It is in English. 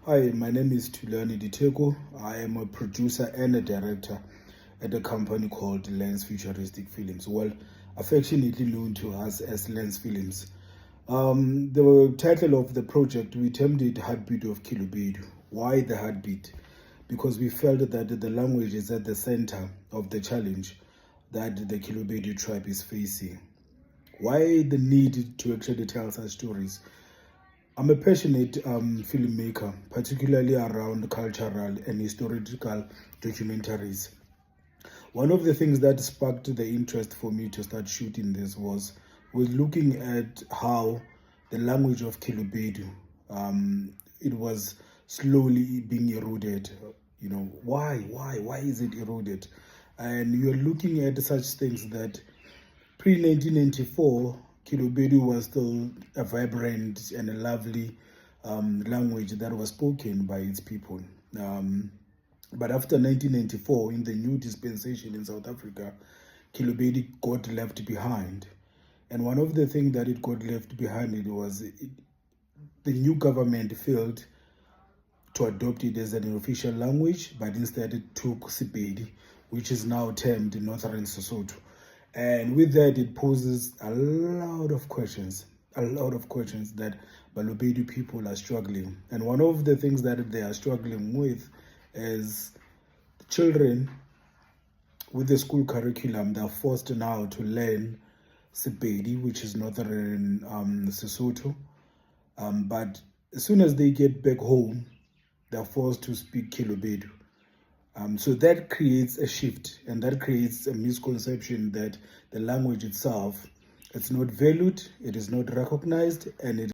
Hi, my name is Tulani Diteko. I am a producer and a director at a company called Lens Futuristic Films. Well, affectionately known to us as Lens Films. The title of the project, we termed it Heartbeat of Kilubedu. Why the heartbeat? Because we felt that the language is at the center of the challenge that the Kilubedu tribe is facing. Why the need to actually tell such stories? I'm a passionate filmmaker, particularly around cultural and historical documentaries. One of the things that sparked the interest for me to start shooting this was looking at how the language of Kilubedu, it was slowly being eroded. You know, why is it eroded? And you're looking at such things that pre-1994, Kilubedu was still a vibrant and a lovely language that was spoken by its people. But after 1994, in the new dispensation in South Africa, Kilubedu got left behind. And one of the things that it got left behind the new government failed to adopt it as an official language, but instead it took Sepedi, which is now termed Northern Sesotho. And with that, it poses a lot of questions that Balobedu people are struggling. And one of the things that they are struggling with is children with the school curriculum. They're forced now to learn Sepedi, which is Northern Sesotho. But as soon as they get back home, they're forced to speak Kilubedu. So that creates a shift, and that creates a misconception that the language itself, it's not valued, it is not recognized, and it